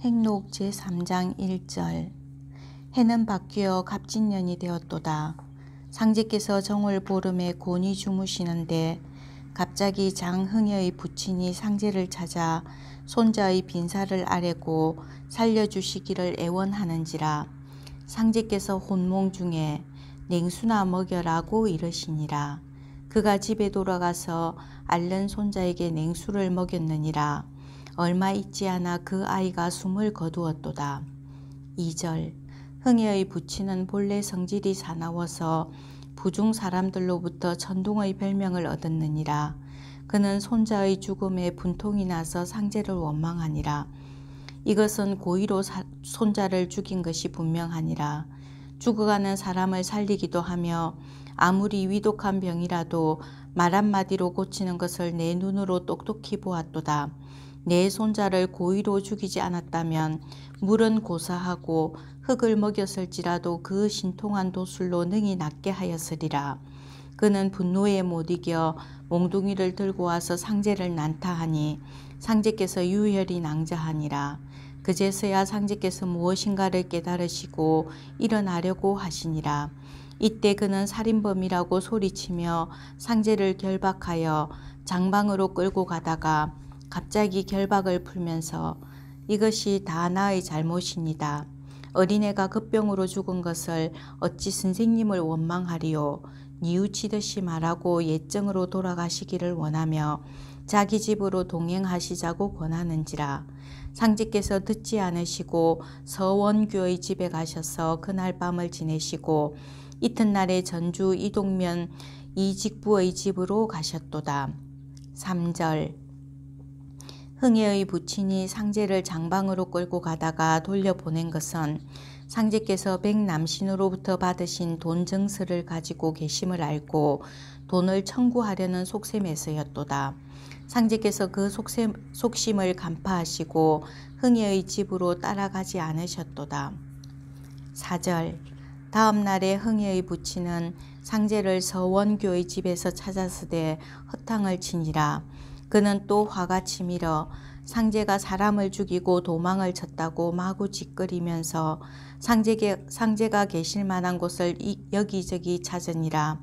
행록 제3장 1절. 해는 바뀌어 갑진년이 되었도다. 상제께서 정월 보름에 곤히 주무시는데 갑자기 장흥여의 부친이 상제를 찾아 손자의 빈살을 아뢰고 살려주시기를 애원하는지라. 상제께서 혼몽 중에 냉수나 먹여라고 이르시니라. 그가 집에 돌아가서 앓는 손자에게 냉수를 먹였느니라. 얼마 있지 않아 그 아이가 숨을 거두었도다. 2절. 흥여의 부친은 본래 성질이 사나워서 부중 사람들로부터 천둥의 별명을 얻었느니라. 그는 손자의 죽음에 분통이 나서 상제를 원망하니라. 이것은 고의로 손자를 죽인 것이 분명하니라. 죽어가는 사람을 살리기도 하며 아무리 위독한 병이라도 말 한마디로 고치는 것을 내 눈으로 똑똑히 보았도다. 내 손자를 고의로 죽이지 않았다면 물은 고사하고 흙을 먹였을지라도 그 신통한 도술로 능히 낫게 하였으리라. 그는 분노에 못 이겨 몽둥이를 들고 와서 상제를 난타하니 상제께서 유혈이 낭자하니라. 그제서야 상제께서 무엇인가를 깨달으시고 일어나려고 하시니라. 이때 그는 살인범이라고 소리치며 상제를 결박하여 장방으로 끌고 가다가 갑자기 결박을 풀면서 이것이 다 나의 잘못이니다. 어린애가 급병으로 죽은 것을 어찌 선생님을 원망하리요. 뉘우치듯이 말하고 옛정으로 돌아가시기를 원하며 자기 집으로 동행하시자고 권하는지라. 상제께서 듣지 않으시고 서원규의 집에 가셔서 그날 밤을 지내시고 이튿날에 전주 이동면 이직부의 집으로 가셨도다. 3절. 흥예의 부친이 상제를 장방으로 끌고 가다가 돌려보낸 것은 상제께서 백남신으로부터 받으신 돈 증서를 가지고 계심을 알고 돈을 청구하려는 속셈에서였도다. 상제께서 그 속심을 간파하시고 흥예의 집으로 따라가지 않으셨도다. 4절. 다음 날에 흥예의 부친은 상제를 서원교의 집에서 찾았으되 허탕을 치니라. 그는 또 화가 치밀어 상제가 사람을 죽이고 도망을 쳤다고 마구 짓거리면서 상제가 계실 만한 곳을 여기저기 찾으니라.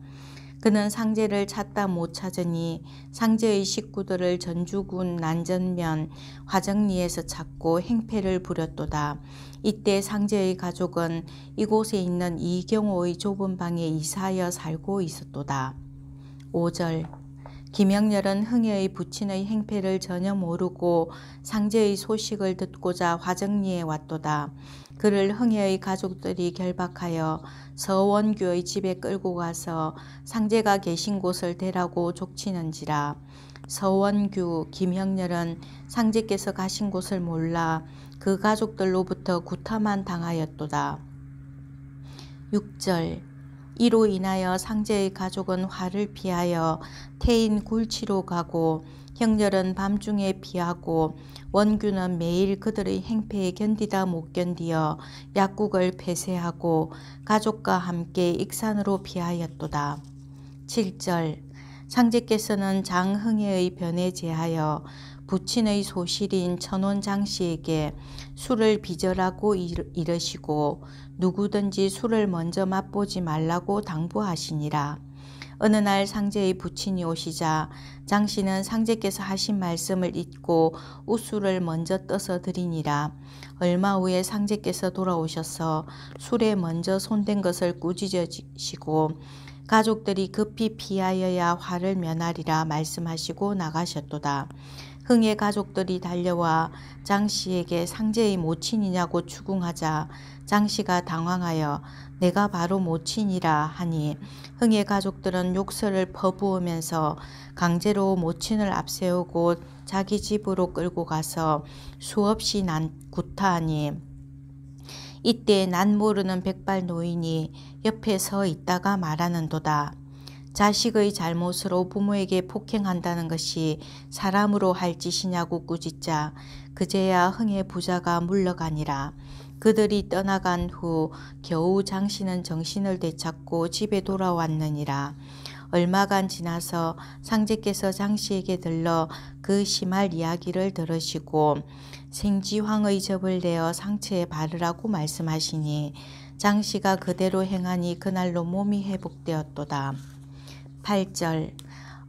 그는 상제를 찾다 못 찾으니 상제의 식구들을 전주군 난전면 화정리에서 찾고 행패를 부렸도다. 이때 상제의 가족은 이곳에 있는 이경호의 좁은 방에 이사하여 살고 있었도다. 5절. 김영렬은 흥여의 부친의 행패를 전혀 모르고 상제의 소식을 듣고자 화정리에 왔도다. 그를 흥여의 가족들이 결박하여 서원규의 집에 끌고 가서 상제가 계신 곳을 대라고 족치는지라. 서원규, 김영렬은 상제께서 가신 곳을 몰라 그 가족들로부터 구타만 당하였도다. 6절. 이로 인하여 상제의 가족은 화를 피하여 태인 굴치로 가고 형렬은 밤중에 피하고 원규는 매일 그들의 행패에 견디다 못 견디어 약국을 폐쇄하고 가족과 함께 익산으로 피하였도다. 7절. 상제께서는 장흥애의 변에 제하여 부친의 소실인 천원 장씨에게 술을 빚으라고 이르시고 누구든지 술을 먼저 맛보지 말라고 당부하시니라. 어느 날 상제의 부친이 오시자 장씨는 상제께서 하신 말씀을 잊고 우술을 먼저 떠서 드리니라. 얼마 후에 상제께서 돌아오셔서 술에 먼저 손댄 것을 꾸짖으시고 가족들이 급히 피하여야 화를 면하리라 말씀하시고 나가셨도다. 흥의 가족들이 달려와 장씨에게 상제의 모친이냐고 추궁하자 장씨가 당황하여 내가 바로 모친이라 하니 흥의 가족들은 욕설을 퍼부으면서 강제로 모친을 앞세우고 자기 집으로 끌고 가서 수없이 구타하니 이때 난 모르는 백발 노인이 옆에 서 있다가 말하는도다. 자식의 잘못으로 부모에게 폭행한다는 것이 사람으로 할 짓이냐고 꾸짖자 그제야 흥의 부자가 물러가니라. 그들이 떠나간 후 겨우 장씨는 정신을 되찾고 집에 돌아왔느니라. 얼마간 지나서 상제께서 장씨에게 들러 그 심할 이야기를 들으시고 생지황의 즙을 내어 상처에 바르라고 말씀하시니 장씨가 그대로 행하니 그날로 몸이 회복되었도다. 8절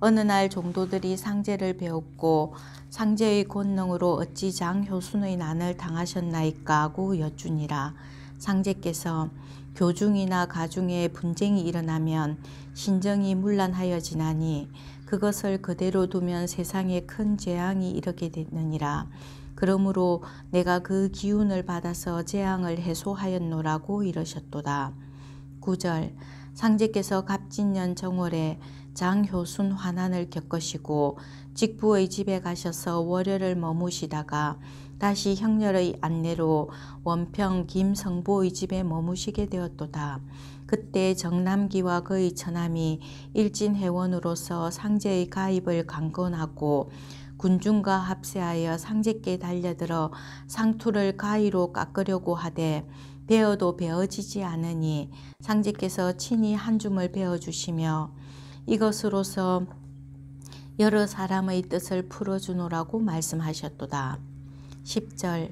어느 날 종도들이 상제를 배웠고 상제의 권능으로 어찌 장효순의 난을 당하셨나이까 하고 여쭈니라. 상제께서 교중이나 가중에 분쟁이 일어나면 신정이 문란하여지나니 그것을 그대로 두면 세상에 큰 재앙이 이르게 되느니라. 그러므로 내가 그 기운을 받아서 재앙을 해소하였노라고 이러셨도다. 9절 상제께서 갑진년 정월에 장효순 환난을 겪으시고 직부의 집에 가셔서 월요를 머무시다가 다시 형렬의 안내로 원평 김성보의 집에 머무시게 되었도다. 그때 정남기와 그의 처남이 일진회원으로서 상제의 가입을 강권하고 군중과 합세하여 상제께 달려들어 상투를 가위로 깎으려고 하되 베어도 베어지지 않으니 상제께서 친히 한 줌을 베어주시며 이것으로서 여러 사람의 뜻을 풀어주노라고 말씀하셨도다. 10절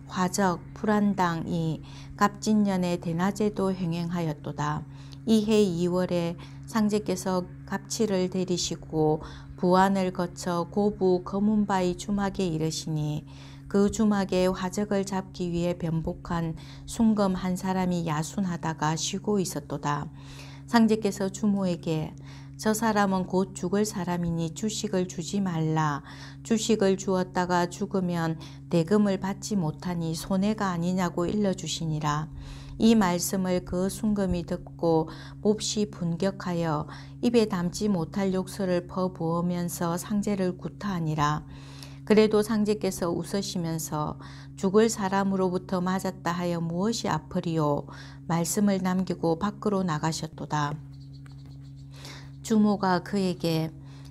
화적 불안당이 갑진년에 대낮에도 행행하였도다. 이해 2월에 상제께서 갑치를 데리시고 부안을 거쳐 고부 거문바위 주막에 이르시니 그 주막에 화적을 잡기 위해 변복한 순검 한 사람이 야순하다가 쉬고 있었도다. 상제께서 주모에게 저 사람은 곧 죽을 사람이니 주식을 주지 말라. 주식을 주었다가 죽으면 대금을 받지 못하니 손해가 아니냐고 일러주시니라. 이 말씀을 그 순검이 듣고 몹시 분격하여 입에 담지 못할 욕설을 퍼부으면서 상제를 구타하니라. 그래도 상제께서 웃으시면서 죽을 사람으로부터 맞았다 하여 무엇이 아프리요? 말씀을 남기고 밖으로 나가셨도다. 주모가 그에게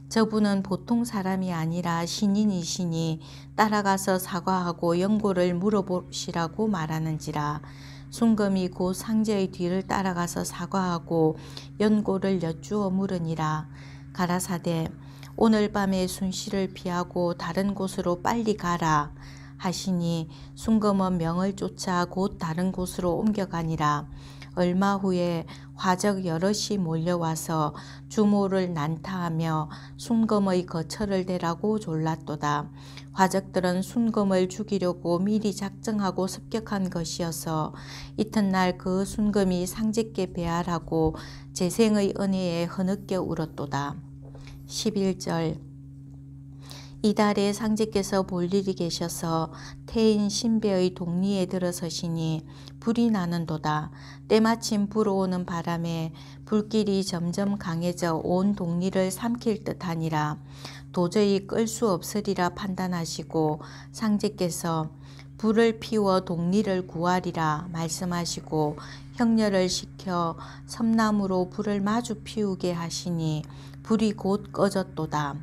저분은 보통 사람이 아니라 신인이시니 따라가서 사과하고 연고를 물어보시라고 말하는지라. 순검이 곧 상제의 뒤를 따라가서 사과하고 연고를 여쭈어 물으니라. 가라사대 오늘 밤에 순시를 피하고 다른 곳으로 빨리 가라 하시니 순검은 명을 쫓아 곧 다른 곳으로 옮겨가니라. 얼마 후에 화적 여럿이 몰려와서 주모를 난타하며 순검의 거처를 대라고 졸랐도다. 화적들은 순검을 죽이려고 미리 작정하고 습격한 것이어서 이튿날 그 순검이 상제께 배알하고 재생의 은혜에 흐느껴 울었도다. 11절 이달에 상제께서 볼 일이 계셔서 태인 신배의 동리에 들어서시니 불이 나는도다. 때마침 불어오는 바람에 불길이 점점 강해져 온 동리를 삼킬 듯하니라. 도저히 끌 수 없으리라 판단하시고 상제께서 불을 피워 동리를 구하리라 말씀하시고 형렬을 시켜 섬나무로 불을 마주 피우게 하시니 불이 곧 꺼졌도다.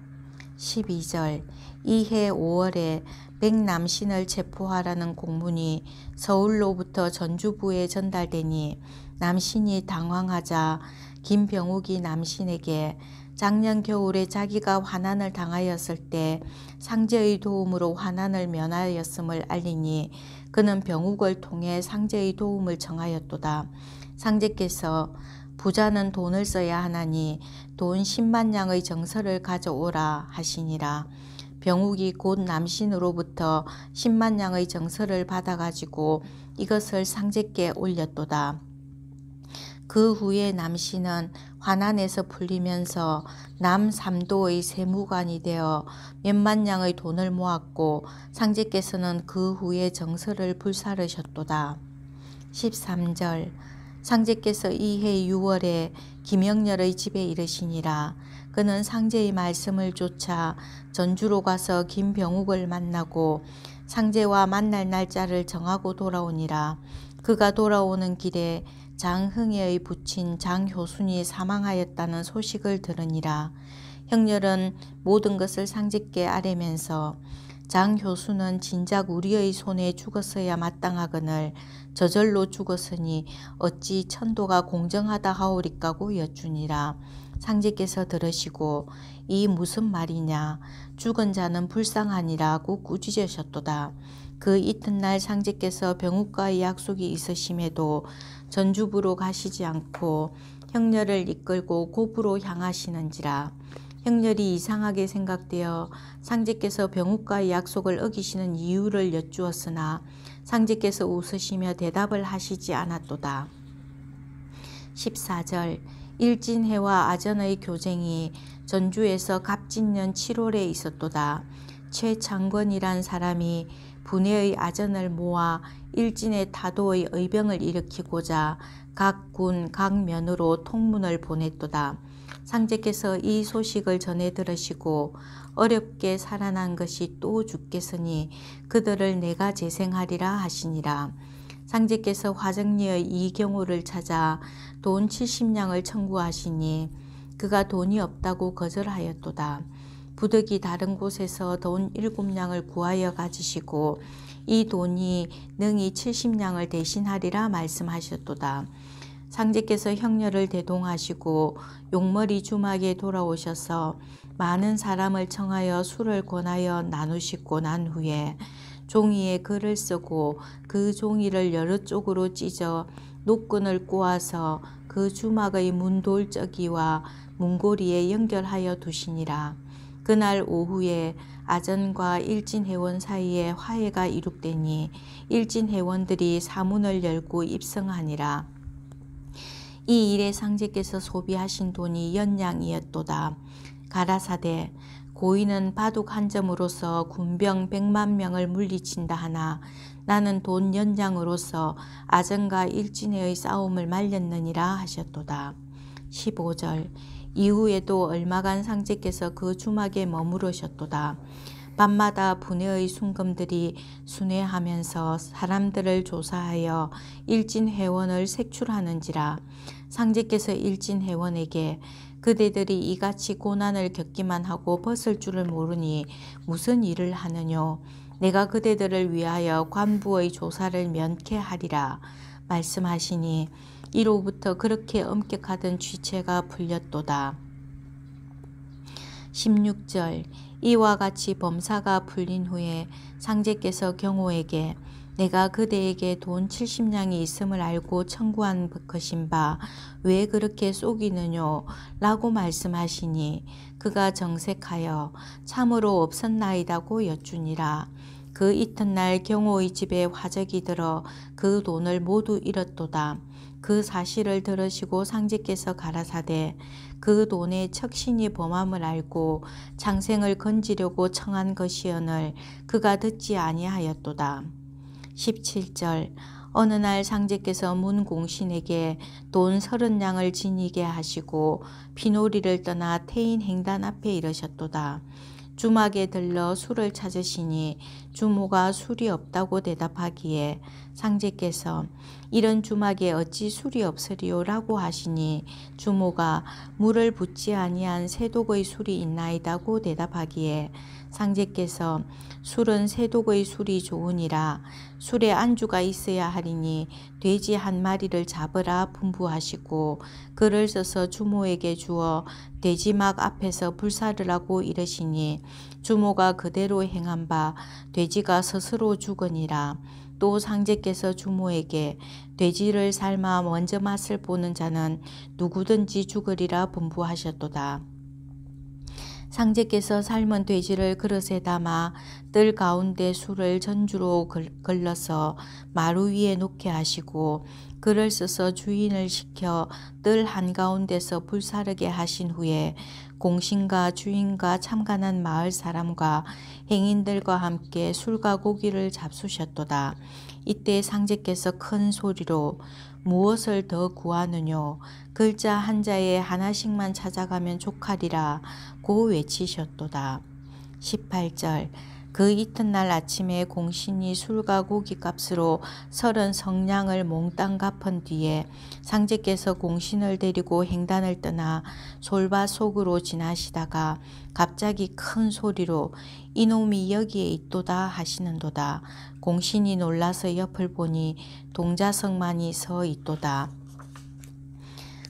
12절 이해 5월에 백남신을 체포하라는 공문이 서울로부터 전주부에 전달되니 남신이 당황하자 김병욱이 남신에게 작년 겨울에 자기가 환난을 당하였을 때 상제의 도움으로 환난을 면하였음을 알리니 그는 병욱을 통해 상제의 도움을 청하였도다. 상제께서 부자는 돈을 써야 하나니 돈 10만 냥의 정서를 가져오라 하시니라. 병욱이 곧 남신으로부터 10만 냥의 정서를 받아가지고 이것을 상제께 올렸도다. 그 후에 남신은 환난에서 풀리면서 남삼도의 세무관이 되어 몇만 냥의 돈을 모았고 상제께서는 그 후에 정서를 불사르셨도다. 13절 상제께서 이해 6월에 김영렬의 집에 이르시니라. 그는 상제의 말씀을 쫓아 전주로 가서 김병욱을 만나고 상제와 만날 날짜를 정하고 돌아오니라. 그가 돌아오는 길에 장흥애의 부친 장효순이 사망하였다는 소식을 들으니라. 형렬은 모든 것을 상제께 아뢰면서 장효순은 진작 우리의 손에 죽었어야 마땅하거늘 저절로 죽었으니 어찌 천도가 공정하다 하오리까고 여쭈니라. 상제께서 들으시고 이 무슨 말이냐 죽은 자는 불쌍하니라고 꾸짖으셨도다. 그 이튿날 상제께서 병욱과의 약속이 있으심에도 전주부로 가시지 않고 형렬을 이끌고 고부로 향하시는지라. 형렬이 이상하게 생각되어 상제께서 병욱과의 약속을 어기시는 이유를 여쭈었으나 상제께서 웃으시며 대답을 하시지 않았도다. 14절 일진해와 아전의 교쟁이 전주에서 갑진년 7월에 있었도다. 최창권이란 사람이 분해의 아전을 모아 일진의 타도의 의병을 일으키고자 각 군, 각 면으로 통문을 보냈도다. 상제께서 이 소식을 전해 들으시고 어렵게 살아난 것이 또 죽겠으니 그들을 내가 재생하리라 하시니라. 상제께서 화정리의 이경호를 찾아 돈 70냥을 청구하시니 그가 돈이 없다고 거절하였도다. 부득이 다른 곳에서 돈 7냥을 구하여 가지시고 이 돈이 능히 70냥을 대신하리라 말씀하셨도다. 상제께서 형렬을 대동하시고 용머리 주막에 돌아오셔서 많은 사람을 청하여 술을 권하여 나누시고 난 후에 종이에 글을 쓰고 그 종이를 여러 쪽으로 찢어 노끈을 꼬아서 그 주막의 문돌저기와 문고리에 연결하여 두시니라. 그날 오후에 아전과 일진회원 사이에 화해가 이룩되니 일진회원들이 사문을 열고 입성하니라. 이 일에 상제께서 소비하신 돈이 연량이었도다. 가라사대 고인은 바둑 한 점으로서 군병 100만 명을 물리친다 하나 나는 돈 연량으로서 아전과 일진회의 싸움을 말렸느니라 하셨도다. 15절 이후에도 얼마간 상제께서 그 주막에 머무르셨도다. 밤마다 분해의 순검들이 순회하면서 사람들을 조사하여 일진회원을 색출하는지라. 상제께서 일진회원에게 그대들이 이같이 고난을 겪기만 하고 벗을 줄을 모르니 무슨 일을 하느뇨. 내가 그대들을 위하여 관부의 조사를 면케하리라 말씀하시니 이로부터 그렇게 엄격하던 쥐체가 풀렸도다. 16절 이와 같이 범사가 풀린 후에 상제께서 경호에게 내가 그대에게 돈 70냥이 있음을 알고 청구한 것인 바 왜 그렇게 속이느뇨 라고 말씀하시니 그가 정색하여 참으로 없었나이다고 여쭈니라. 그 이튿날 경호의 집에 화적이 들어 그 돈을 모두 잃었도다. 그 사실을 들으시고 상제께서 가라사대 그 돈에 척신이 범함을 알고 장생을 건지려고 청한 것이언을 그가 듣지 아니하였도다. 17절 어느 날 상제께서 문공신에게 돈 30냥을 지니게 하시고 피놀이를 떠나 태인 행단 앞에 이르셨도다. 주막에 들러 술을 찾으시니 주모가 술이 없다고 대답하기에 상제께서 이런 주막에 어찌 술이 없으리요 라고 하시니 주모가 물을 붓지 아니한 새독의 술이 있나이다고 대답하기에 상제께서 술은 새독의 술이 좋으니라. 술에 안주가 있어야 하리니 돼지 한 마리를 잡으라 분부하시고 글을 써서 주모에게 주어 돼지막 앞에서 불사르라고 이르시니 주모가 그대로 행한 바 돼지가 스스로 죽으니라. 또 상제께서 주모에게 돼지를 삶아 먼저 맛을 보는 자는 누구든지 죽으리라 분부하셨도다. 상제께서 삶은 돼지를 그릇에 담아 뜰 가운데 술을 전주로 걸러서 마루 위에 놓게 하시고 글을 써서 주인을 시켜 뜰 한가운데서 불사르게 하신 후에 공신과 주인과 참관한 마을 사람과 행인들과 함께 술과 고기를 잡수셨도다. 이때 상제께서 큰 소리로 무엇을 더 구하느뇨 글자 한자에 하나씩만 찾아가면 족하리라 고 외치셨도다. 18절 그 이튿날 아침에 공신이 술과 고기 값으로 30성냥을 몽땅 갚은 뒤에 상제께서 공신을 데리고 행단을 떠나 솔밭 속으로 지나시다가 갑자기 큰 소리로 이놈이 여기에 있도다 하시는도다. 공신이 놀라서 옆을 보니 동자성만이 서 있도다.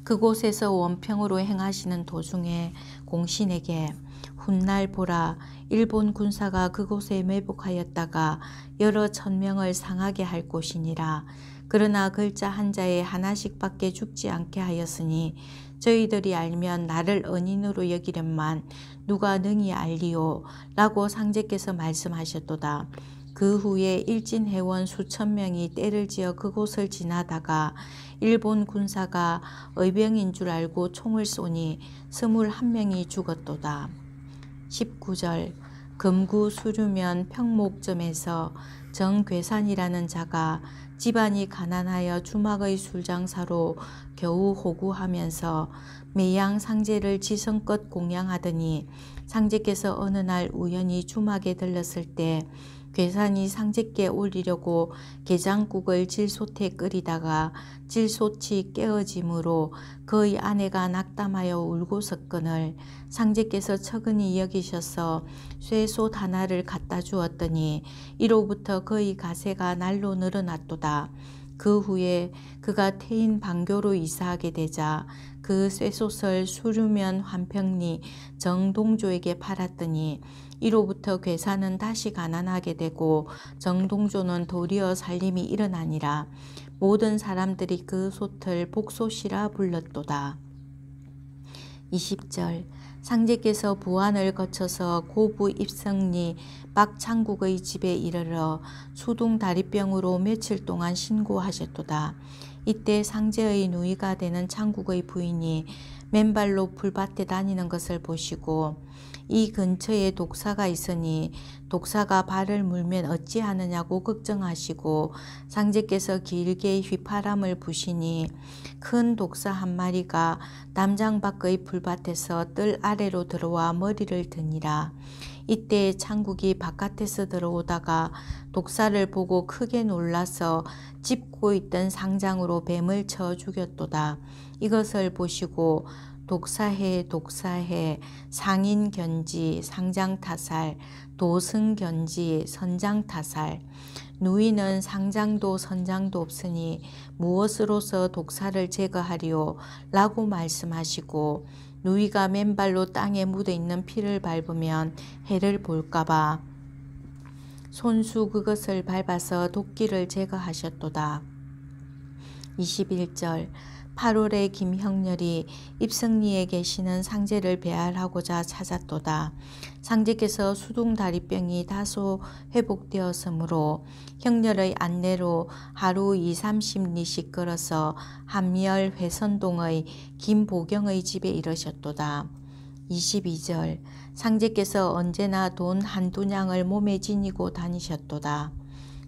그곳에서 원평으로 행하시는 도중에 공신에게 훗날 보라, 일본 군사가 그곳에 매복하였다가 여러 천명을 상하게 할 곳이니라. 그러나 글자 한자에 하나씩밖에 죽지 않게 하였으니 저희들이 알면 나를 은인으로 여기련만 누가 능히 알리오? 라고 상제께서 말씀하셨도다. 그 후에 일진회원 수천 명이 떼를 지어 그곳을 지나다가 일본 군사가 의병인 줄 알고 총을 쏘니 21명이 죽었도다. 19절 금구 수류면 평목점에서 정괴산이라는 자가 집안이 가난하여 주막의 술장사로 겨우 호구하면서 매양 상제를 지성껏 공양하더니 상제께서 어느 날 우연히 주막에 들렀을 때 괴산이 상제께 올리려고 게장국을 질솥에 끓이다가 질솥이 깨어짐으로 그의 아내가 낙담하여 울고섰거늘 상제께서 처근히 여기셔서 쇠솥 하나를 갖다 주었더니 이로부터 그의 가세가 날로 늘어났도다. 그 후에 그가 태인 방교로 이사하게 되자 그 쇠솥을 수류면 환평리 정동조에게 팔았더니 이로부터 괴사는 다시 가난하게 되고 정동조는 도리어 살림이 일어나니라. 모든 사람들이 그 솥을 복솥이라 불렀도다. 20절 상제께서 부안을 거쳐서 고부 입성리 박창국의 집에 이르러 수둥다리병으로 며칠 동안 신고하셨도다. 이때 상제의 누이가 되는 창국의 부인이 맨발로 풀밭에 다니는 것을 보시고 이 근처에 독사가 있으니 독사가 발을 물면 어찌하느냐고 걱정하시고 상제께서 길게 휘파람을 부시니 큰 독사 한 마리가 담장 밖의 풀밭에서 뜰 아래로 들어와 머리를 드니라. 이때 창국이 바깥에서 들어오다가 독사를 보고 크게 놀라서 짚고 있던 상장으로 뱀을 쳐 죽였도다. 이것을 보시고 독사해 독사해 상인견지 상장타살 도승견지 선장타살 누이는 상장도 선장도 없으니 무엇으로서 독사를 제거하리오? 라고 말씀하시고 누이가 맨발로 땅에 묻어있는 피를 밟으면 해를 볼까봐 손수 그것을 밟아서 도끼를 제거하셨도다. 21절 8월에 김형렬이 입성리에 계시는 상제를 배알하고자 찾았도다. 상제께서 수둥다리병이 다소 회복되었으므로 형렬의 안내로 하루 20-30리씩 걸어서 함열 회선동의 김보경의 집에 이르셨도다. 22절 상제께서 언제나 돈 한두 냥을 몸에 지니고 다니셨도다.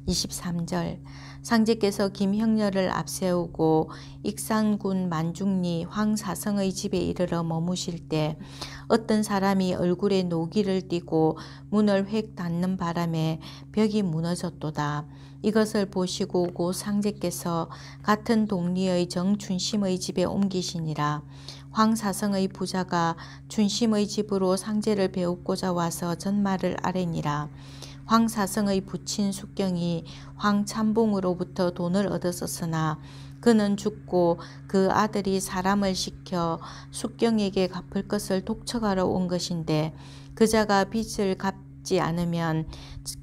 23절 상제께서 김형렬을 앞세우고 익산군 만중리 황사성의 집에 이르러 머무실 때 어떤 사람이 얼굴에 노기를 띠고 문을 획 닫는 바람에 벽이 무너졌도다. 이것을 보시고 고 상제께서 같은 동리의 정춘심의 집에 옮기시니라. 황사성의 부자가 춘심의 집으로 상제를 배우고자 와서 전말을 아뢰니라. 황사성의 부친 숙경이 황참봉으로부터 돈을 얻었었으나 그는 죽고 그 아들이 사람을 시켜 숙경에게 갚을 것을 독촉하러 온 것인데 그자가 빚을 갚지 않으면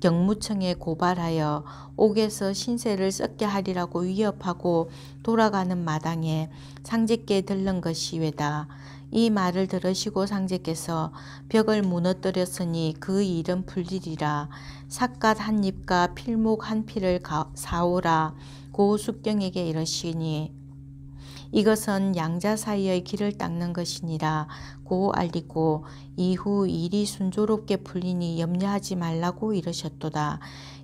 경무청에 고발하여 옥에서 신세를 썩게 하리라고 위협하고 돌아가는 마당에 상제께 들른 것이외다. 이 말을 들으시고 상제께서 벽을 무너뜨렸으니 그 일은 풀리리라. 삿갓 한 입과 필목 한 필을 사오라. 고 숙경에게 이르시니 이것은 양자 사이의 길을 닦는 것이니라 고 알리고 이후 일이 순조롭게 풀리니 염려하지 말라고 이르셨도다.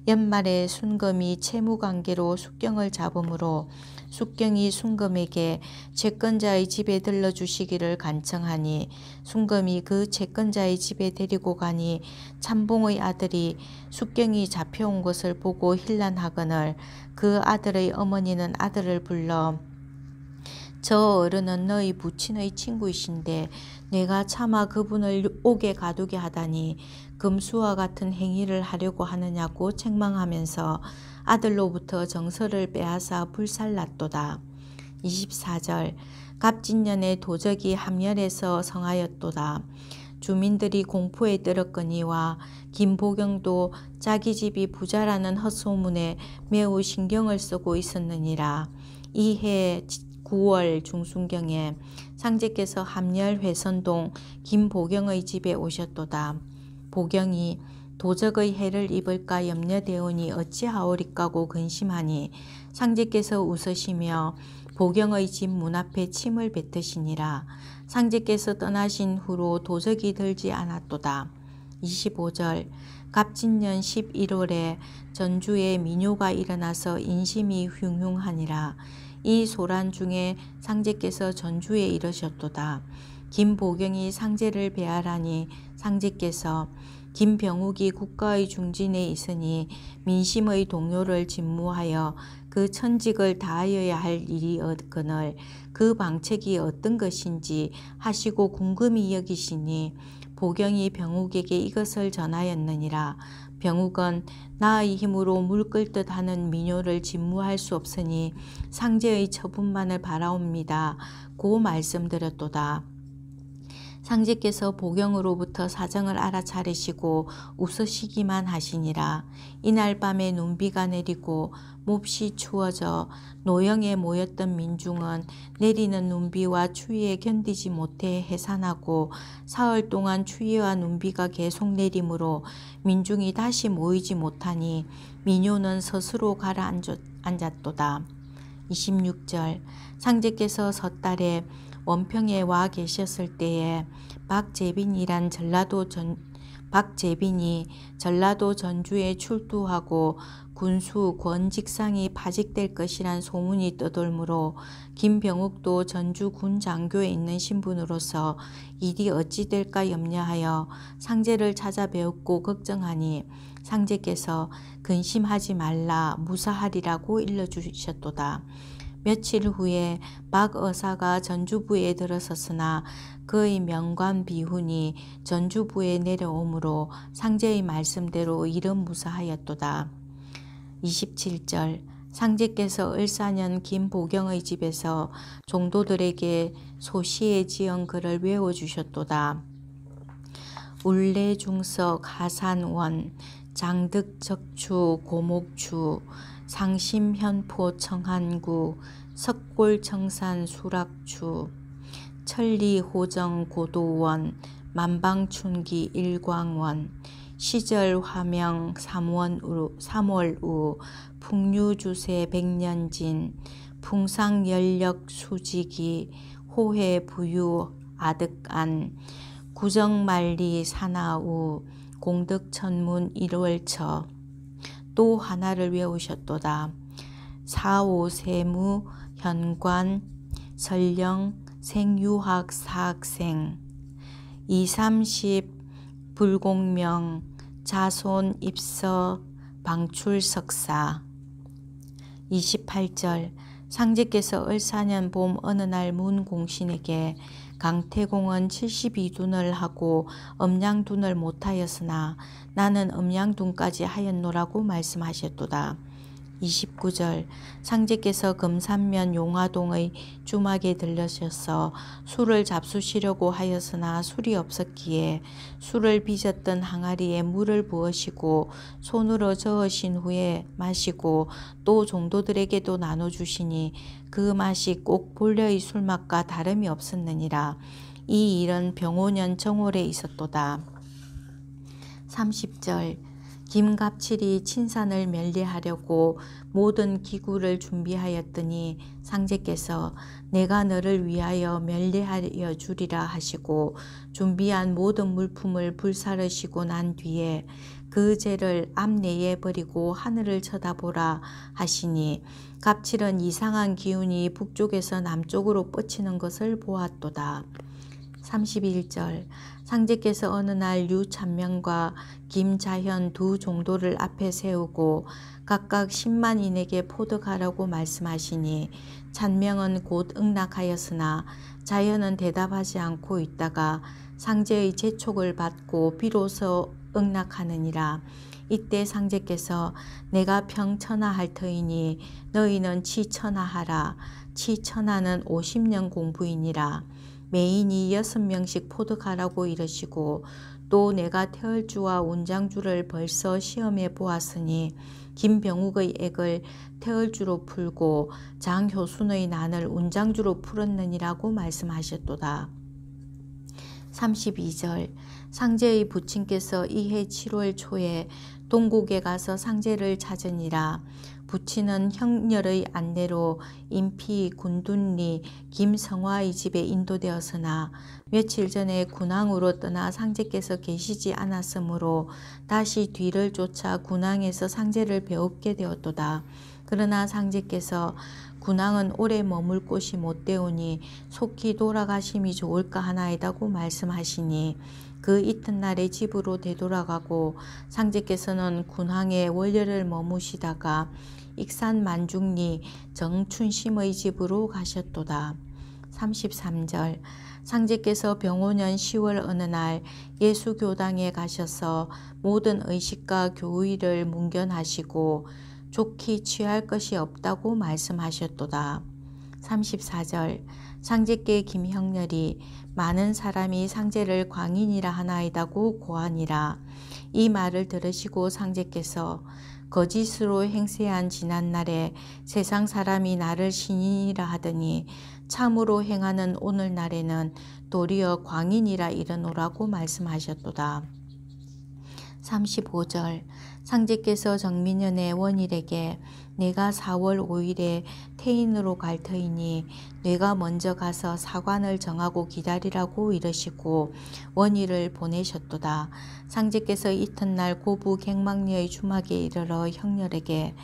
연말에 순검이 채무관계로 숙경을 잡으므로 숙경이 순검에게 채권자의 집에 들러주시기를 간청하니 순검이 그 채권자의 집에 데리고 가니 참봉의 아들이 숙경이 잡혀온 것을 보고 hir난하거늘 그 아들의 어머니는 아들을 불러 저 어른은 너희 부친의 친구이신데 내가 차마 그분을 옥에 가두게 하다니 금수와 같은 행위를 하려고 하느냐고 책망하면서 아들로부터 정서를 빼앗아 불살랐도다. 24절 갑진년에 도적이 함열에서 성하였도다. 주민들이 공포에 떨었거니와 김보경도 자기 집이 부자라는 헛소문에 매우 신경을 쓰고 있었느니라. 이해 9월 중순경에 상제께서 함열 회선동 김보경의 집에 오셨도다. 보경이 도적의 해를 입을까 염려되오니 어찌하오리까고 근심하니 상제께서 웃으시며 보경의 집 문 앞에 침을 뱉으시니라. 상제께서 떠나신 후로 도적이 들지 않았도다. 25절 갑진년 11월에 전주에 민요가 일어나서 인심이 흉흉하니라. 이 소란 중에 상제께서 전주에 이르셨도다. 김보경이 상제를 배하라니 상제께서 김병욱이 국가의 중진에 있으니 민심의 동요를 직무하여 그 천직을 다하여야 할 일이 없거늘 그 방책이 어떤 것인지 하시고 궁금히 여기시니 보경이 병욱에게 이것을 전하였느니라. 병욱은 나의 힘으로 물 끓듯 하는 민요를 직무할 수 없으니 상제의 처분만을 바라옵니다. 고 말씀드렸도다. 상제께서 보경으로부터 사정을 알아차리시고 웃으시기만 하시니라. 이날 밤에 눈비가 내리고 몹시 추워져 노영에 모였던 민중은 내리는 눈비와 추위에 견디지 못해 해산하고 사흘 동안 추위와 눈비가 계속 내리므로 민중이 다시 모이지 못하니 민요는 스스로 가라앉았도다. 26절 상제께서 섣달에 원평에 와 계셨을 때에 박재빈이 전라도 전주에 출두하고 군수 권직상이 파직될 것이란 소문이 떠돌므로 김병욱도 전주 군장교에 있는 신분으로서 일이 어찌 될까 염려하여 상제를 찾아뵈었고 걱정하니 상제께서 근심하지 말라 무사하리라고 일러주셨도다. 며칠 후에 박 의사가 전주부에 들어섰으나 그의 명관 비훈이 전주부에 내려오므로 상제의 말씀대로 일은 무사하였도다. 27절 상제께서 을사년 김보경의 집에서 종도들에게 소시에 지은 글을 외워주셨도다. 울레중석 하산원 장득적추 고목추 상심현포 청한구 석골청산 수락추 천리호정 고도원 만방춘기 일광원 시절화명 3월우 풍류주세 백년진 풍상연력 수지기 호해부유 아득안 구정만리 산하우 공덕천문 1월처 또 하나를 외우셨도다. 4.5세무 현관 설령 생유학 사학생 2.30 불공명 자손 입서 방출석사 28절 상제께서 을사년 봄 어느 날 문공신에게 강태공은 72둔을 하고 음양둔을 못하였으나 나는 음양둔까지 하였노라고 말씀하셨도다. 29절 상제께서 금산면 용화동의 주막에 들르셔서 술을 잡수시려고 하였으나 술이 없었기에 술을 빚었던 항아리에 물을 부으시고 손으로 저으신 후에 마시고 또 종도들에게도 나눠주시니 그 맛이 꼭 본래의 술맛과 다름이 없었느니라. 이 일은 병오년 정월에 있었도다. 30절 김갑칠이 친산을 멸리하려고 모든 기구를 준비하였더니 상제께서 내가 너를 위하여 멸리하여 주리라 하시고 준비한 모든 물품을 불사르시고 난 뒤에 그 죄를 앞내에 버리고 하늘을 쳐다보라 하시니 갑칠은 이상한 기운이 북쪽에서 남쪽으로 뻗치는 것을 보았도다. 31절 상제께서 어느 날 류찬명과 김자현 두 종도를 앞에 세우고 각각 10만인에게 포득하라고 말씀하시니 찬명은 곧 응낙하였으나 자현은 대답하지 않고 있다가 상제의 재촉을 받고 비로소 응낙하느니라. 이때 상제께서 내가 평천하할 터이니 너희는 치천하하라. 치천하는 50년 공부이니라. 매인이 6명씩 포득하라고 이르시고 또 내가 태을주와 운장주를 벌써 시험해 보았으니 김병욱의 액을 태을주로 풀고 장효순의 난을 운장주로 풀었느니라고 말씀하셨도다. 32절 상제의 부친께서 이해 7월 초에 동국에 가서 상제를 찾으니라. 부친은 형렬의 안내로 인피 군둔리 김성화의 집에 인도되었으나 며칠 전에 군항으로 떠나 상제께서 계시지 않았으므로 다시 뒤를 쫓아 군항에서 상제를 배웁게 되었도다. 그러나 상제께서 군항은 오래 머물 곳이 못되오니 속히 돌아가심이 좋을까 하나이다고 말씀하시니 그 이튿날에 집으로 되돌아가고 상제께서는 군항에 월요를 머무시다가 익산 만중리 정춘심의 집으로 가셨도다. 33절 상제께서 병오년 10월 어느 날 예수교당에 가셔서 모든 의식과 교의를 문견하시고 좋게 취할 것이 없다고 말씀하셨도다. 34절 상제께 김형렬이 많은 사람이 상제를 광인이라 하나이다고 고하니라. 이 말을 들으시고 상제께서 거짓으로 행세한 지난날에 세상 사람이 나를 신인이라 하더니 참으로 행하는 오늘날에는 도리어 광인이라 이르노라고 말씀하셨도다. 35절 상제께서 정민년의 원일에게 내가 4월 5일에 태인으로 갈 터이니 내가 먼저 가서 사관을 정하고 기다리라고 이르시고 원일을 보내셨도다. 상제께서 이튿날 고부 갱망리의 주막에 이르러 형렬에게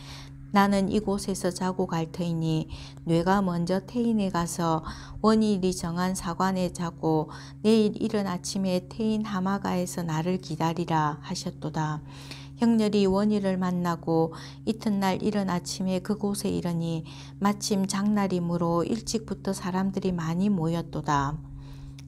나는 이곳에서 자고 갈 터이니 뇌가 먼저 태인에 가서 원일이 정한 사관에 자고 내일 이른 아침에 태인 하마가에서 나를 기다리라 하셨도다. 형렬이 원일을 만나고 이튿날 이른 아침에 그곳에 이르니 마침 장날이므로 일찍부터 사람들이 많이 모였도다.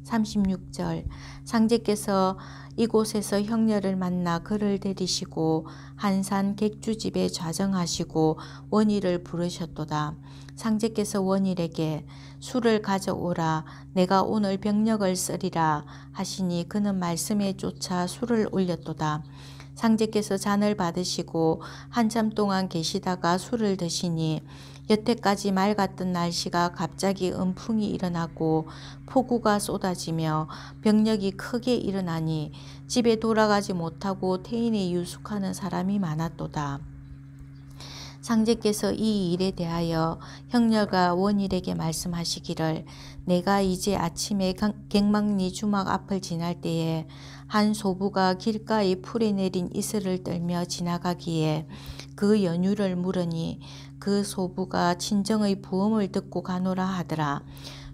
36절 상제께서 이곳에서 형렬을 만나 그를 데리시고 한산 객주집에 좌정하시고 원일을 부르셨도다. 상제께서 원일에게 술을 가져오라 내가 오늘 병력을 쓰리라 하시니 그는 말씀에 쫓아 술을 올렸도다. 상제께서 잔을 받으시고 한참 동안 계시다가 술을 드시니 여태까지 맑았던 날씨가 갑자기 음풍이 일어나고 폭우가 쏟아지며 병력이 크게 일어나니 집에 돌아가지 못하고 태인에 유숙하는 사람이 많았도다. 상제께서 이 일에 대하여 형렬과 원일에게 말씀하시기를 내가 이제 아침에 갱망리 주막 앞을 지날 때에 한 소부가 길가에 풀에 내린 이슬을 떨며 지나가기에 그 연유를 물으니 그 소부가 친정의 부음을 듣고 가노라 하더라.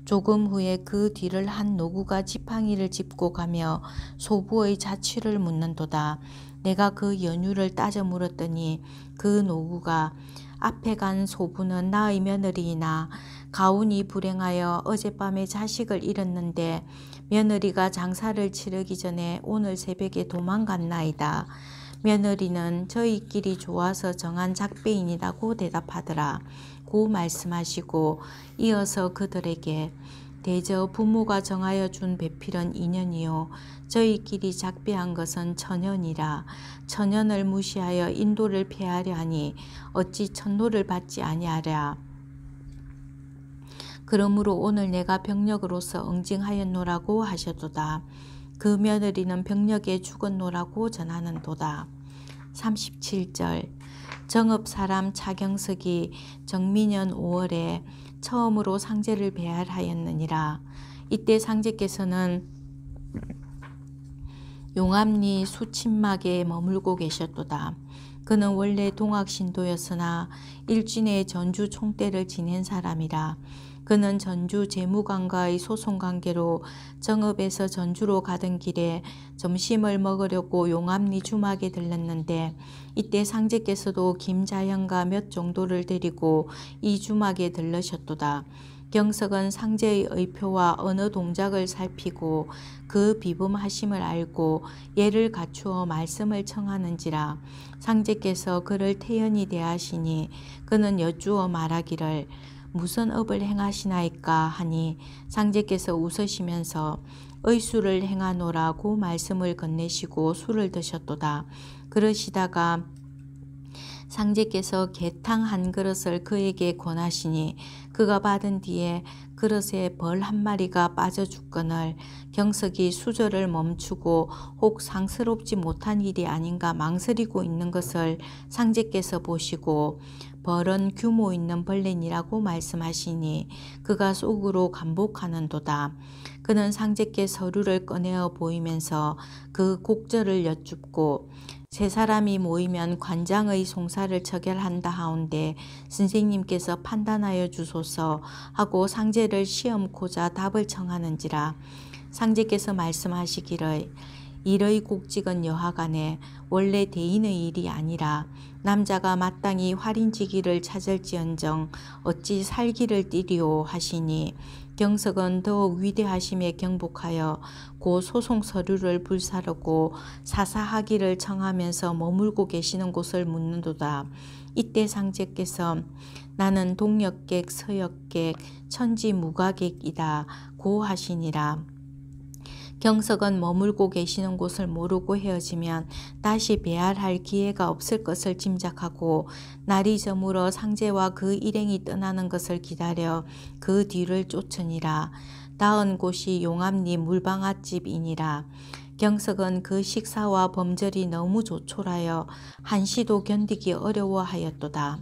조금 후에 그 뒤를 한 노구가 지팡이를 짚고 가며 소부의 자취를 묻는도다. 내가 그 연유를 따져 물었더니 그 노구가 앞에 간 소부는 나의 며느리이나 가훈이 불행하여 어젯밤에 자식을 잃었는데 며느리가 장사를 치르기 전에 오늘 새벽에 도망갔나이다. 며느리는 저희끼리 좋아서 정한 작배인이라고 대답하더라. 고 말씀하시고 이어서 그들에게 대저 부모가 정하여 준 배필은 2년이요 저희끼리 작배한 것은 천년이라. 천년을 무시하여 인도를 폐하려 하니 어찌 천노를 받지 아니하랴. 그러므로 오늘 내가 병력으로서 응징하였노라고 하셨도다. 그 며느리는 병력에 죽었노라고 전하는도다. 37절 정읍사람 차경석이 정민년 5월에 처음으로 상제를 배할하였느니라. 이때 상제께서는 용암리 수침막에 머물고 계셨도다. 그는 원래 동학신도였으나 일진의 전주 총대를 지낸 사람이라. 그는 전주 재무관과의 소송관계로 정읍에서 전주로 가던 길에 점심을 먹으려고 용암리 주막에 들렀는데 이때 상제께서도 김자형과 몇 정도를 데리고 이 주막에 들르셨도다. 경석은 상제의 의표와 언어 동작을 살피고 그 비범하심을 알고 예를 갖추어 말씀을 청하는지라. 상제께서 그를 태연히 대하시니 그는 여쭈어 말하기를 무슨 업을 행하시나이까 하니 상제께서 웃으시면서 의술을 행하노라고 말씀을 건네시고 술을 드셨도다. 그러시다가 상제께서 게탕 한 그릇을 그에게 권하시니 그가 받은 뒤에 그릇에 벌 한 마리가 빠져 죽거늘 경석이 수저를 멈추고 혹 상스럽지 못한 일이 아닌가 망설이고 있는 것을 상제께서 보시고 벌은 규모 있는 벌레니라고 말씀하시니 그가 속으로 감복하는도다. 그는 상제께 서류를 꺼내어 보이면서 그 곡절을 여쭙고 세 사람이 모이면 관장의 송사를 처결한다 하온데 선생님께서 판단하여 주소서 하고 상제를 시험코자 답을 청하는지라. 상제께서 말씀하시기를 일의 곡직은 여하간에 원래 대인의 일이 아니라 남자가 마땅히 활인지기를 찾을지언정 어찌 살기를 띠리오 하시니 경석은 더욱 위대하심에 경복하여 고 소송 서류를 불사르고 사사하기를 청하면서 머물고 계시는 곳을 묻는도다. 이때 상제께서 나는 동역객, 서역객, 천지무가객이다 고 하시니라. 경석은 머물고 계시는 곳을 모르고 헤어지면 다시 배알할 기회가 없을 것을 짐작하고 날이 저물어 상제와 그 일행이 떠나는 것을 기다려 그 뒤를 쫓으니라. 닿은 곳이 용암리 물방아집이니라. 경석은 그 식사와 범절이 너무 조촐하여 한시도 견디기 어려워하였도다.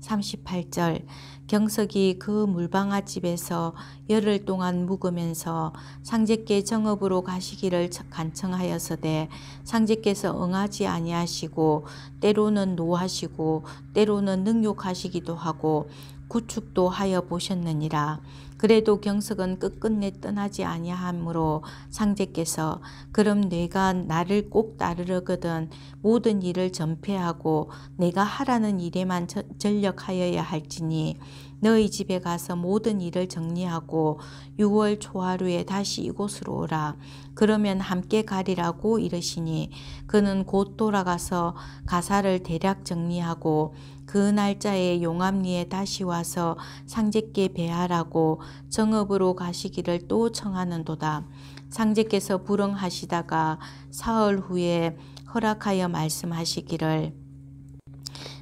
38절 경석이 그 물방아집에서 열흘 동안 묵으면서 상제께 정읍으로 가시기를 간청하였으되 상제께서 응하지 아니하시고 때로는 노하시고 때로는 능욕하시기도 하고 구축도 하여 보셨느니라. 그래도 경석은 끝끝내 떠나지 아니하므로 상제께서 그럼 내가 나를 꼭 따르려거든 모든 일을 전폐하고 내가 하라는 일에만 전력하여야 할지니 너희 집에 가서 모든 일을 정리하고 6월 초하루에 다시 이곳으로 오라. 그러면 함께 가리라고 이르시니 그는 곧 돌아가서 가사를 대략 정리하고 그 날짜에 용암리에 다시 와서 상제께 배하라고 정읍으로 가시기를 또 청하는도다. 상제께서 불응하시다가 사흘 후에 허락하여 말씀하시기를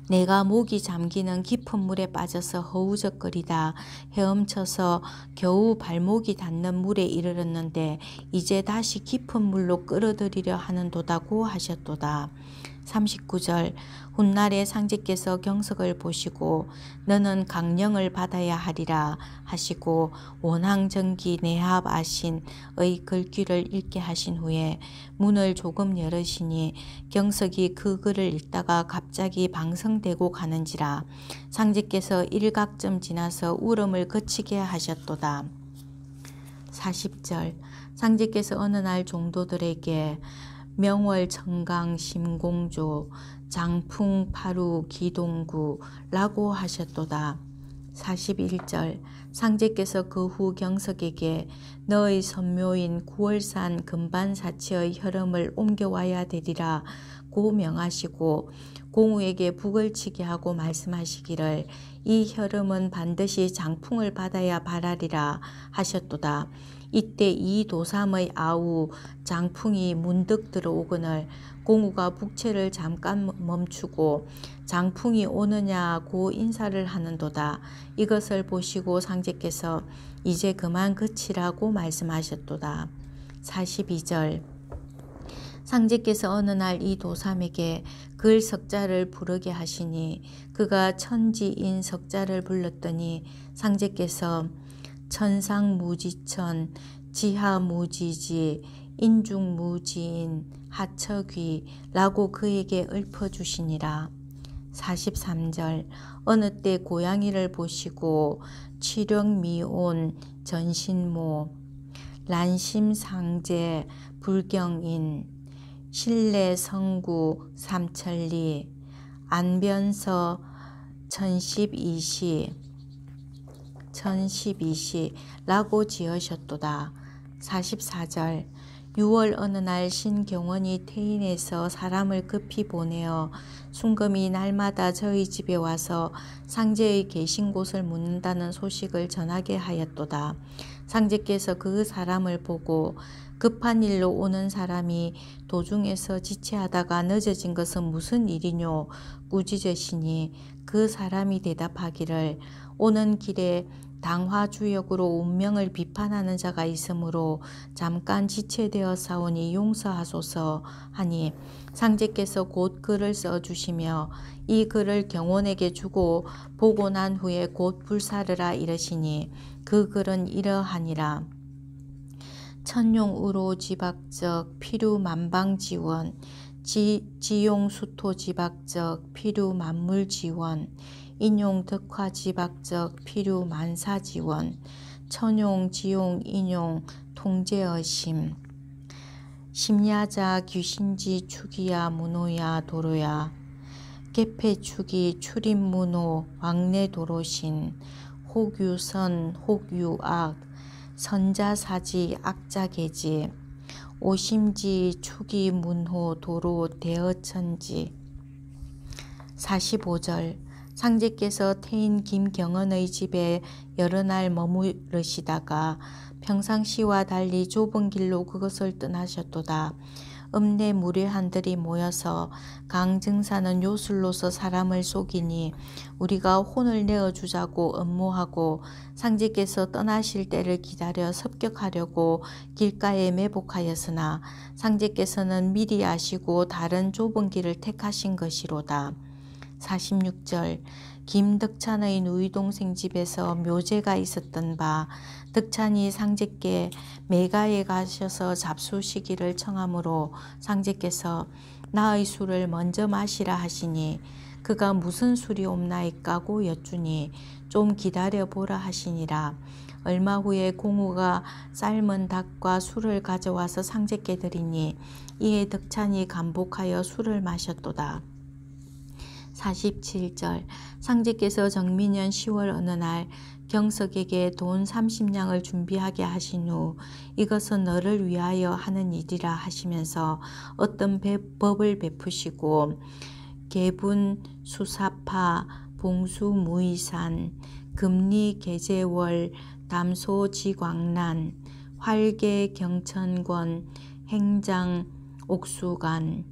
내가 목이 잠기는 깊은 물에 빠져서 허우적거리다 헤엄쳐서 겨우 발목이 닿는 물에 이르렀는데 이제 다시 깊은 물로 끌어들이려 하는도다고 하셨도다. 39절 훗날에 상제께서 경석을 보시고 너는 강령을 받아야 하리라 하시고 원항정기 내합 아신의 글귀를 읽게 하신 후에 문을 조금 열으시니 경석이 그 글을 읽다가 갑자기 방성되고 가는지라. 상제께서 일각쯤 지나서 울음을 그치게 하셨도다. 40절 상제께서 어느 날 종도들에게 명월 청강 심공조 장풍 파루 기동구 라고 하셨도다. 41절 상제께서 그 후 경석에게 너의 선묘인 구월산 금반사치의 혈음을 옮겨와야 되리라 고 명하시고 공우에게 북을 치게 하고 말씀하시기를 이 혈음은 반드시 장풍을 받아야 바라리라 하셨도다. 이때 이 도삼의 아우 장풍이 문득 들어오거늘 공우가 북채를 잠깐 멈추고 장풍이 오느냐고 인사를 하는도다. 이것을 보시고 상제께서 이제 그만 그치라고 말씀하셨도다. 42절 상제께서 어느 날 이 도삼에게 글 석자를 부르게 하시니 그가 천지인 석자를 불렀더니 상제께서 천상무지천 지하무지지 인중무지인 하처귀라고 그에게 읊어주시니라. 43절 어느 때 고양이를 보시고 취령미온 전신모 란심상제 불경인 신례성구 삼천리 안변서 천십이시 라고 지으셨도다. 44절 6월 어느 날 신경원이 태인에서 사람을 급히 보내어 순금이 날마다 저희 집에 와서 상제의 계신 곳을 묻는다는 소식을 전하게 하였도다. 상제께서 그 사람을 보고 급한 일로 오는 사람이 도중에서 지체하다가 늦어진 것은 무슨 일이뇨 꾸짖으시니 그 사람이 대답하기를 오는 길에 당화주역으로 운명을 비판하는 자가 있으므로 잠깐 지체되어 사오니 용서하소서 하니 상제께서 곧 글을 써주시며 이 글을 경원에게 주고 보고 난 후에 곧 불사르라 이르시니 그 글은 이러하니라. 천용우로 지박적 필요 만방지원 지용수토 지박적 필요 만물지원 인용 덕화지박적 필요 만사지원 천용 지용 인용 통제어심 심야자 귀신지 축이야 문호야 도로야 개패축이 출입문호 왕래도로신 혹유선 혹유악 선자사지 악자계지 오심지 축이 문호 도로 대어천지 45절 상제께서 태인 김경언의 집에 여러 날 머무르시다가 평상시와 달리 좁은 길로 그것을 떠나셨도다. 읍내 무례한들이 모여서 강증사는 요술로서 사람을 속이니 우리가 혼을 내어주자고 음모하고 상제께서 떠나실 때를 기다려 습격하려고 길가에 매복하였으나 상제께서는 미리 아시고 다른 좁은 길을 택하신 것이로다. 46절 김덕찬의 누이동생 집에서 묘제가 있었던 바 덕찬이 상제께 매가에 가셔서 잡수시기를 청하므로 상제께서 나의 술을 먼저 마시라 하시니 그가 무슨 술이 없나이까고 여쭈니 좀 기다려 보라 하시니라. 얼마 후에 공우가 삶은 닭과 술을 가져와서 상제께 드리니 이에 덕찬이 감복하여 술을 마셨도다. 47절 상제께서 정민년 10월 어느 날 경석에게 돈 30냥을 준비하게 하신 후 이것은 너를 위하여 하는 일이라 하시면서 어떤 법을 베푸시고 개분 수사파 봉수 무이산 금리 계제월 담소 지광란 활계 경천권 행장 옥수간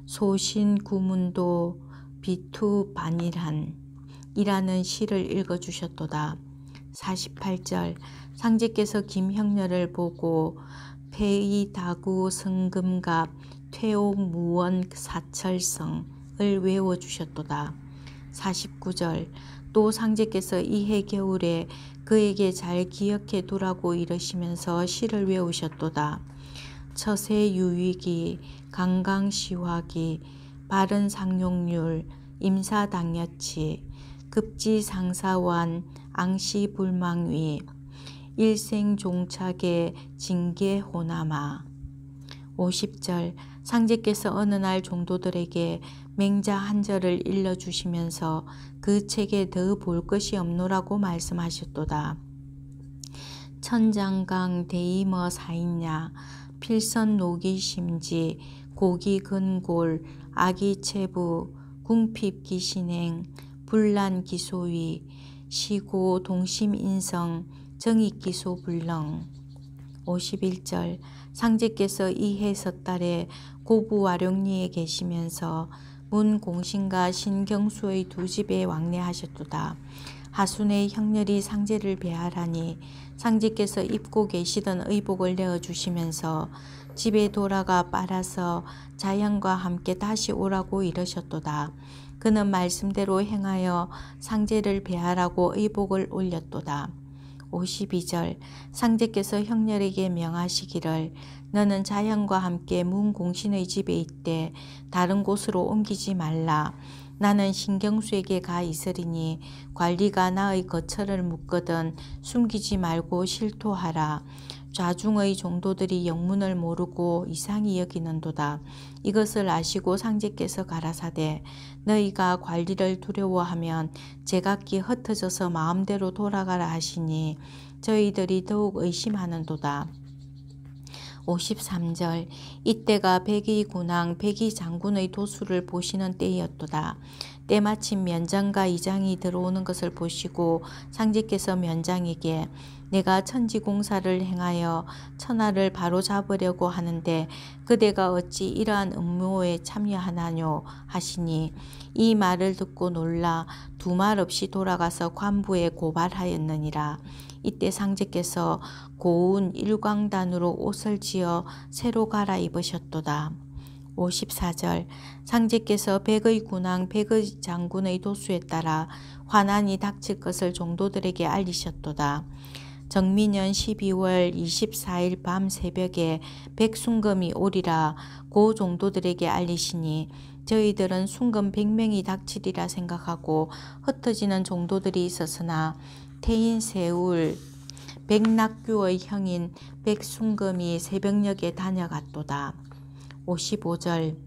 소신 구문도 비투 반일한 이라는 시를 읽어주셨도다. 48절 상제께서 김형렬을 보고 폐이다구 성금갑 퇴옥 무원 사철성을 외워주셨도다. 49절 또 상제께서 이해 겨울에 그에게 잘 기억해 두라고 이러시면서 시를 외우셨도다. 처세 유위기 강강시화기 바른 상용률 임사당여치 급지상사원 앙시불망위 일생종착의 징계호남아 50절 상제께서 어느 날 종도들에게 맹자 한 절을 일러주시면서 그 책에 더 볼 것이 없노라고 말씀하셨도다. 천장강 대이머 사인야 필선 노기심지 고기근골 아기체부 궁핍기신행 불란기소위 시고 동심인성 정익기소불능 51절 상제께서 이해 섣달에 고부와룡리에 계시면서 문공신과 신경수의 두 집에 왕래하셨도다. 하순의 형렬이 상제를 배하라니 상제께서 입고 계시던 의복을 내어주시면서 집에 돌아가 빨아서 자연과 함께 다시 오라고 이러셨도다. 그는 말씀대로 행하여 상제를 배하라고 의복을 올렸도다. 52절 상제께서 형렬에게 명하시기를 너는 자연과 함께 문공신의 집에 있되 다른 곳으로 옮기지 말라. 나는 신경수에게 가 있으리니 관리가 나의 거처를 묻거든 숨기지 말고 실토하라. 좌중의 종도들이 영문을 모르고 이상히 여기는도다. 이것을 아시고 상제께서 가라사대 너희가 관리를 두려워하면 제각기 흩어져서 마음대로 돌아가라 하시니 저희들이 더욱 의심하는도다. 53절 이때가 백의 군왕 백의 장군의 도수를 보시는 때였도다. 때마침 면장과 이장이 들어오는 것을 보시고 상제께서 면장에게 내가 천지공사를 행하여 천하를 바로잡으려고 하는데 그대가 어찌 이러한 음모에 참여하나뇨 하시니 이 말을 듣고 놀라 두 말 없이 돌아가서 관부에 고발하였느니라. 이때 상제께서 고운 일광단으로 옷을 지어 새로 갈아입으셨도다. 54절 상제께서 백의 군왕 백의 장군의 도수에 따라 환난이 닥칠 것을 종도들에게 알리셨도다. 정민년 12월 24일 밤 새벽에 백순금이 오리라 고 종도들에게 알리시니 저희들은 순금 100명이 닥치리라 생각하고 흩어지는 종도들이 있었으나 태인 세울 백낙규의 형인 백순금이 새벽녘에 다녀갔도다. 55절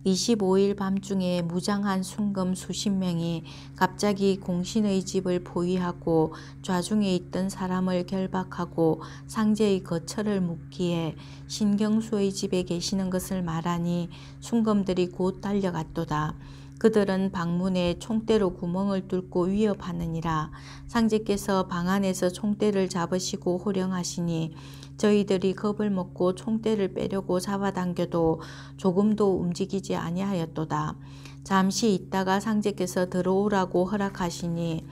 25일 밤중에 무장한 순금 수십 명이 갑자기 공신의 집을 포위하고 좌중에 있던 사람을 결박하고 상제의 거처를 묻기에 신경수의 집에 계시는 것을 말하니 순금들이 곧 달려갔도다. 그들은 방문에 총대로 구멍을 뚫고 위협하느니라. 상제께서 방 안에서 총대를 잡으시고 호령하시니 저희들이 겁을 먹고 총대를 빼려고 잡아당겨도 조금도 움직이지 아니하였도다. 잠시 있다가 상제께서 들어오라고 허락하시니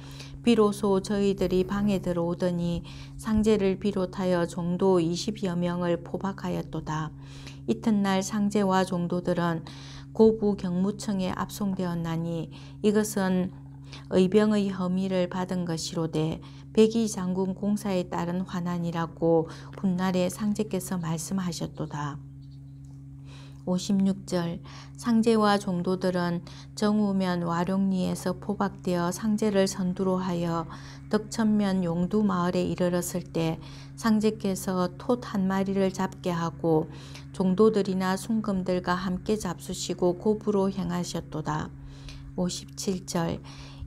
비로소 저희들이 방에 들어오더니 상제를 비롯하여 종도 20여 명을 포박하였도다. 이튿날 상제와 종도들은 고부 경무청에 압송되었나니 이것은 의병의 혐의를 받은 것이로되 백의 장군 공사에 따른 환난이라고 훗날에 상제께서 말씀하셨도다. 56절 상제와 종도들은 정우면 와룡리에서 포박되어 상제를 선두로 하여 덕천면 용두마을에 이르렀을 때 상제께서 톳 한 마리를 잡게 하고 종도들이나 순금들과 함께 잡수시고 고부로 행하셨도다. 57절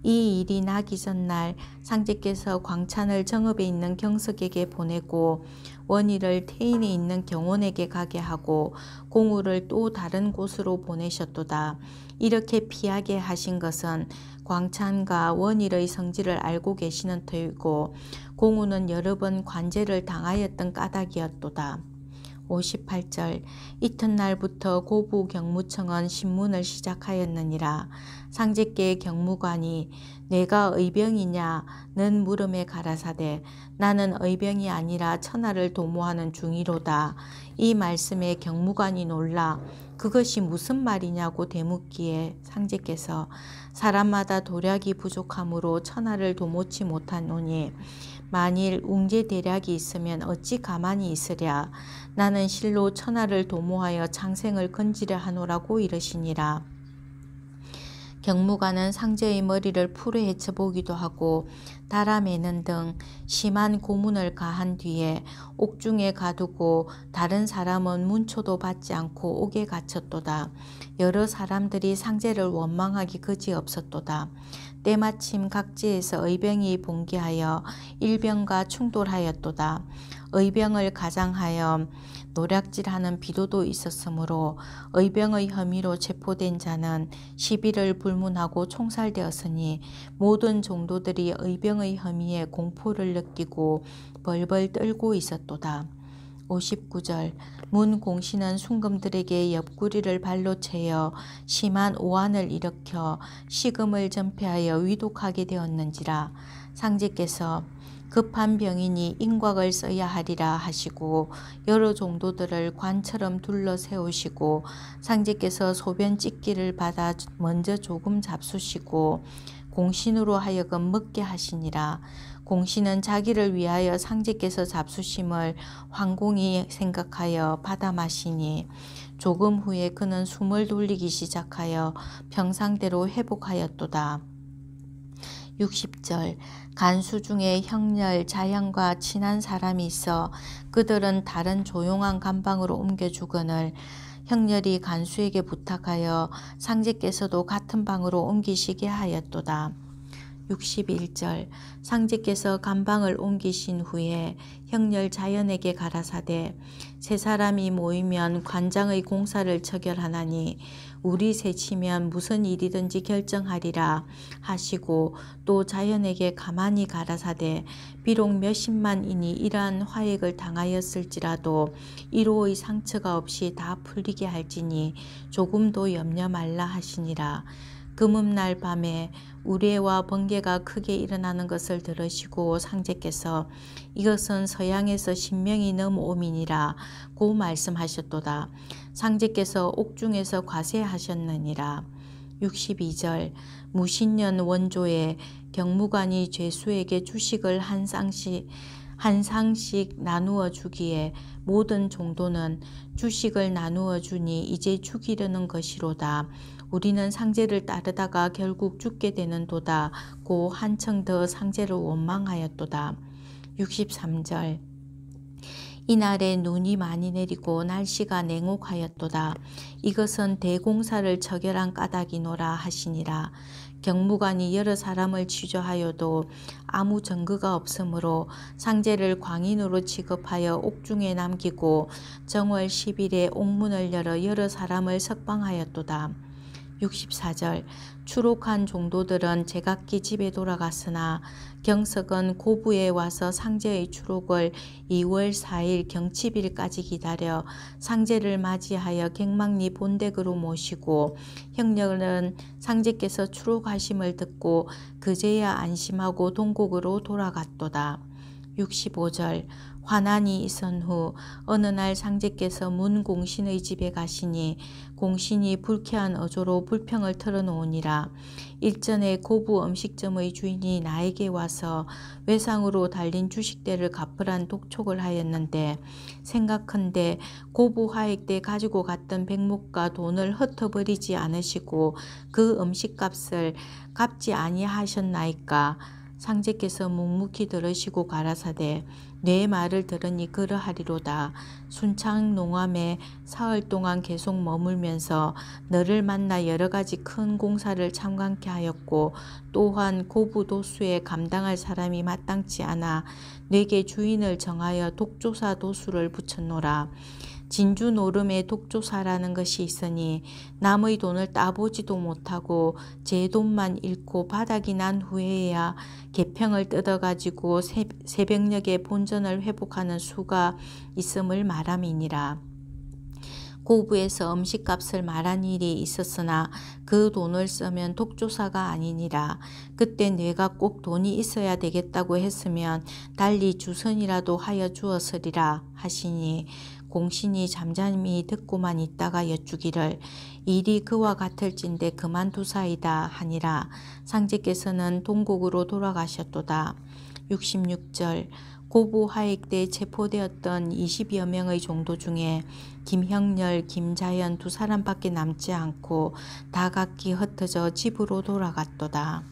이 일이 나기 전날 상제께서 광찬을 정읍에 있는 경석에게 보내고 원희를 태인에 있는 경원에게 가게 하고 공우를 또 다른 곳으로 보내셨도다. 이렇게 피하게 하신 것은 광찬과 원희의 성질을 알고 계시는 터이고 공우는 여러 번 관제를 당하였던 까닭이었도다. 58절 이튿날부터 고부 경무청은 신문을 시작하였느니라. 상제께 경무관이 내가 의병이냐 는 물음에 가라사대 나는 의병이 아니라 천하를 도모하는 중이로다. 이 말씀에 경무관이 놀라 그것이 무슨 말이냐고 되묻기에 상제께서 사람마다 도략이 부족하므로 천하를 도모치 못하노니 만일 웅재 대략이 있으면 어찌 가만히 있으랴. 나는 실로 천하를 도모하여 창생을 건지려 하노라고 이르시니라. 경무관은 상제의 머리를 풀에 헤쳐보기도 하고 달아매는 등 심한 고문을 가한 뒤에 옥중에 가두고 다른 사람은 문초도 받지 않고 옥에 갇혔도다. 여러 사람들이 상제를 원망하기 그지없었도다. 때마침 각지에서 의병이 봉기하여 일병과 충돌하였도다. 의병을 가장하여 노략질하는 비도도 있었으므로 의병의 혐의로 체포된 자는 시비를 불문하고 총살되었으니 모든 종도들이 의병의 혐의에 공포를 느끼고 벌벌 떨고 있었도다. 59절 문 공신은 순금들에게 옆구리를 발로 채여 심한 오한을 일으켜 식음을 전폐하여 위독하게 되었는지라. 상제께서 급한 병이니 인곽을 써야 하리라 하시고 여러 종도들을 관처럼 둘러 세우시고 상제께서 소변 찍기를 받아 먼저 조금 잡수시고 공신으로 하여금 먹게 하시니라. 공신은 자기를 위하여 상제께서 잡수심을 황공이 생각하여 받아 마시니 조금 후에 그는 숨을 돌리기 시작하여 평상대로 회복하였도다. 60절 간수 중에 형렬 자양과 친한 사람이 있어 그들은 다른 조용한 감방으로 옮겨주거늘 형렬이 간수에게 부탁하여 상제께서도 같은 방으로 옮기시게 하였도다. 61절 상제께서 감방을 옮기신 후에 형렬 자연에게 가라사대 세 사람이 모이면 관장의 공사를 처결하나니 우리 셋이면 무슨 일이든지 결정하리라 하시고 또 자연에게 가만히 가라사대 비록 몇십만인이 이러한 화액을 당하였을지라도 1호의 상처가 없이 다 풀리게 할지니 조금도 염려 말라 하시니라. 금음날 밤에 우레와 번개가 크게 일어나는 것을 들으시고 상제께서 이것은 서양에서 신명이 넘어옴이니라 고 말씀하셨도다. 상제께서 옥중에서 과세하셨느니라. 62절 무신년 원조에 경무관이 죄수에게 주식을 한 상씩 나누어 주기에 모든 종도는 주식을 나누어 주니 이제 죽이려는 것이로다. 우리는 상제를 따르다가 결국 죽게 되는도다. 고 한층 더 상제를 원망하였도다. 63절 이날에 눈이 많이 내리고 날씨가 냉혹하였도다. 이것은 대공사를 처결한 까닭이노라 하시니라. 경무관이 여러 사람을 취조하여도 아무 증거가 없으므로 상제를 광인으로 취급하여 옥중에 남기고 정월 10일에 옥문을 열어 여러 사람을 석방하였도다. 64절 추록한 종도들은 제각기 집에 돌아갔으나 경석은 고부에 와서 상제의 추록을 2월 4일 경칩일까지 기다려 상제를 맞이하여 객망리 본댁으로 모시고 형렬은 상제께서 추록하심을 듣고 그제야 안심하고 동곡으로 돌아갔도다. 65절 환난이 있은 후 어느 날 상제께서 문 공신의 집에 가시니 공신이 불쾌한 어조로 불평을 털어놓으니라. 일전에 고부 음식점의 주인이 나에게 와서 외상으로 달린 주식대를 갚으란 독촉을 하였는데 생각한데 고부 화익 때 가지고 갔던 백목과 돈을 흩어버리지 않으시고 그 음식값을 갚지 아니하셨나이까. 상제께서 묵묵히 들으시고 가라사대 내 말을 들으니 그러하리로다. 순창 농암에 사흘 동안 계속 머물면서 너를 만나 여러 가지 큰 공사를 참관케 하였고 또한 고부 도수에 감당할 사람이 마땅치 않아 내게 주인을 정하여 독조사 도수를 붙였노라. 진주 노름에 독조사라는 것이 있으니 남의 돈을 따보지도 못하고 제 돈만 잃고 바닥이 난 후에야 개평을 뜯어가지고 새벽녘에 본전을 회복하는 수가 있음을 말함이니라. 고부에서 음식값을 말한 일이 있었으나 그 돈을 쓰면 독조사가 아니니라. 그때 내가 꼭 돈이 있어야 되겠다고 했으면 달리 주선이라도 하여 주었으리라 하시니 공신이 잠잠히 듣고만 있다가 여쭈기를 일이 그와 같을진데 그만두사이다 하니라. 상제께서는 동곡으로 돌아가셨도다. 66절 고부 화익 때 체포되었던 20여 명의 종도 중에 김형렬, 김자연 두 사람밖에 남지 않고 다 각기 흩어져 집으로 돌아갔도다.